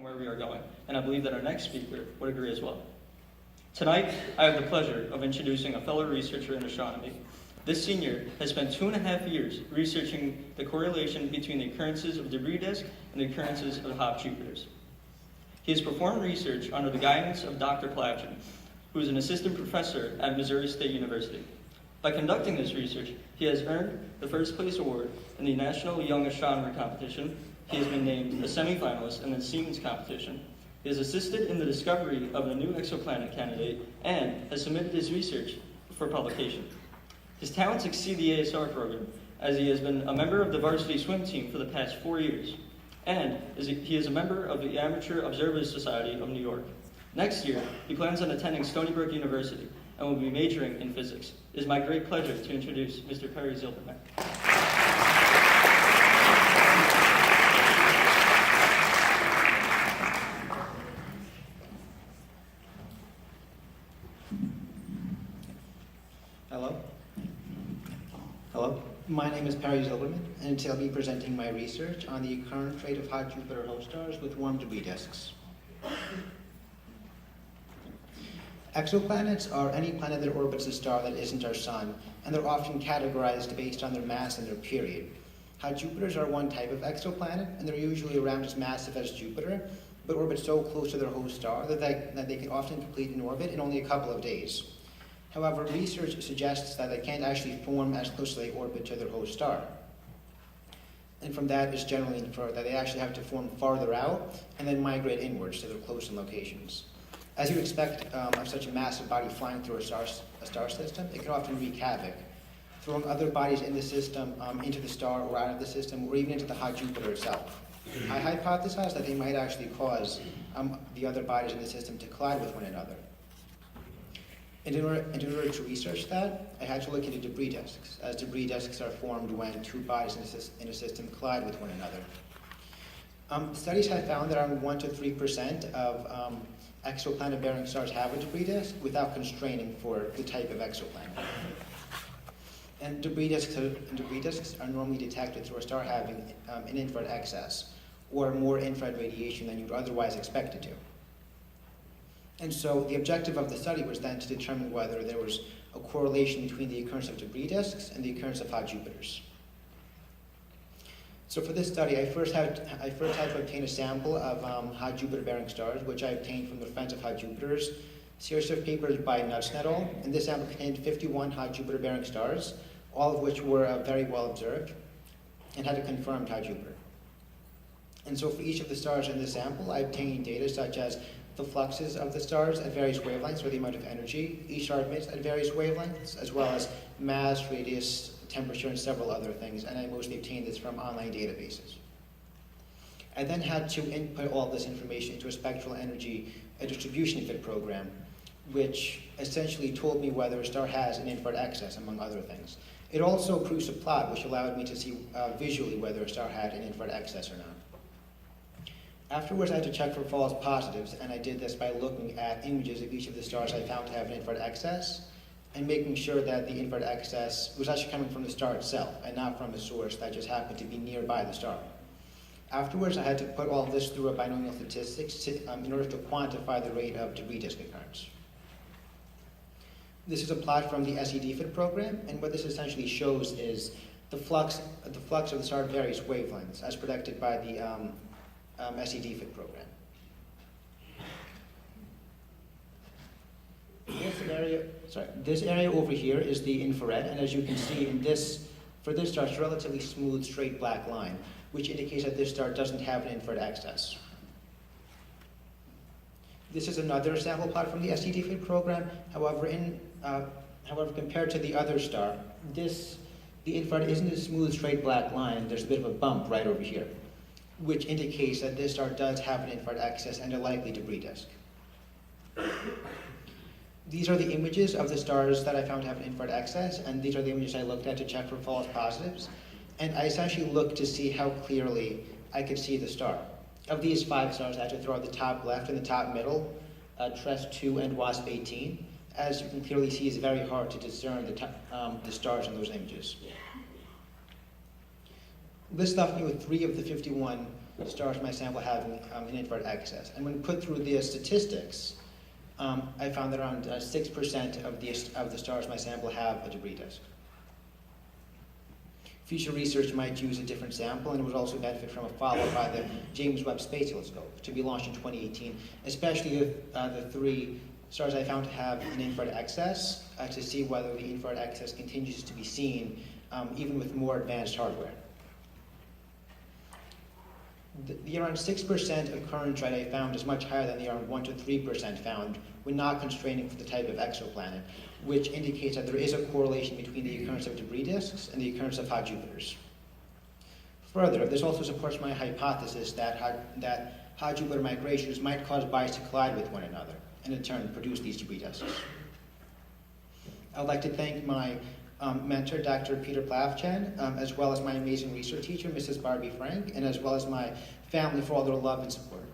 where we are going, and I believe that our next speaker would agree as well. Tonight, I have the pleasure of introducing a fellow researcher in astronomy. This senior has spent 2.5 years researching the correlation between the occurrences of debris disk and the occurrences of hot Jupiters. He has performed research under the guidance of Dr. Plavchin, who is an assistant professor at Missouri State University. By conducting this research, he has earned the first place award in the National Young Astronomer Competition. He has been named a semifinalist in the Siemens competition. He has assisted in the discovery of a new exoplanet candidate and has submitted his research for publication. His talents exceed the ASR program, as he has been a member of the varsity swim team for the past 4 years, and he is a member of the Amateur Observers Society of New York. Next year, he plans on attending Stony Brook University and will be majoring in physics. It is my great pleasure to introduce Mr. Perry Zilberman. Hello, my name is Perry Zilberman, and today I'll be presenting my research on the current rate of hot Jupiter host stars with warm debris disks. Exoplanets are any planet that orbits a star that isn't our Sun, and they're often categorized based on their mass and their period. Hot Jupiters are one type of exoplanet, and they're usually around as massive as Jupiter, but orbit so close to their host star that they can often complete an orbit in only a couple of days. However, research suggests that they can't actually form as close as they orbit to their host star. And from that is generally inferred that they actually have to form farther out and then migrate inwards to their close-in locations. As you'd expect of such a massive body flying through a star system, it can often wreak havoc, throwing other bodies in the system into the star or out of the system, or even into the hot Jupiter itself. I hypothesize that they might actually cause the other bodies in the system to collide with one another. And in order to research that, I had to look into debris disks, as debris disks are formed when two bodies in a system collide with one another. Studies have found that around 1 to 3% of exoplanet-bearing stars have a debris disk without constraining for the type of exoplanet. And debris disks are normally detected through a star having an infrared excess, or more infrared radiation than you'd otherwise expect it to. And so the objective of the study was then to determine whether there was a correlation between the occurrence of debris disks and the occurrence of hot Jupiters. So for this study, I first had to obtain a sample of hot Jupiter-bearing stars, which I obtained from the Friends of Hot Jupiters series of papers by Nuts et al. And this sample contained 51 hot Jupiter-bearing stars, all of which were very well observed and had a confirmed hot Jupiter. And so for each of the stars in this sample, I obtained data such as the fluxes of the stars at various wavelengths, or the amount of energy each star emits at various wavelengths, as well as mass, radius, temperature, and several other things, and I mostly obtained this from online databases. I then had to input all this information into a spectral energy distribution fit program, which essentially told me whether a star has an infrared excess, among other things. It also produced a plot which allowed me to see visually whether a star had an infrared excess or not. Afterwards, I had to check for false positives, and I did this by looking at images of each of the stars I found to have an infrared excess, and making sure that the infrared excess was actually coming from the star itself, and not from a source that just happened to be nearby the star. Afterwards, I had to put all this through a binomial statistics in order to quantify the rate of debris disk occurrence. This is a plot from the SED-FIT program, and what this essentially shows is the flux of the star at various wavelengths, as predicted by the SED-FIT program. This area over here is the infrared, and as you can see for this star, it's a relatively smooth, straight black line, which indicates that this star doesn't have an infrared excess. This is another sample plot from the SED-FIT program. However, compared to the other star, the infrared isn't a smooth, straight black line. There's a bit of a bump right over here, which indicates that this star does have an infrared excess and a likely debris disk. These are the images of the stars that I found to have an infrared excess, and these are the images I looked at to check for false positives. And I essentially looked to see how clearly I could see the star. Of these 5 stars, I had to throw out the top left and the top middle, TRES-2 and WASP-18. As you can clearly see, it's very hard to discern the stars in those images. This left me with 3 of the 51 stars in my sample have an infrared excess. And when put through the statistics, I found that around 6% of the stars in my sample have a debris disk. Future research might use a different sample and would also benefit from a follow-up by the James Webb Space Telescope to be launched in 2018, especially if the 3 stars I found to have an infrared excess, to see whether the infrared excess continues to be seen even with more advanced hardware. The around 6% occurrence rate I found is much higher than the around 1 to 3% found when not constraining for the type of exoplanet, which indicates that there is a correlation between the occurrence of debris disks and the occurrence of hot Jupiters. Further, this also supports my hypothesis that hot Jupiter migrations might cause bodies to collide with one another, and in turn produce these debris disks. I'd like to thank my mentor, Dr. Peter Plavchen, as well as my amazing research teacher, Mrs. Barbie Frank, and as well as my family for all their love and support.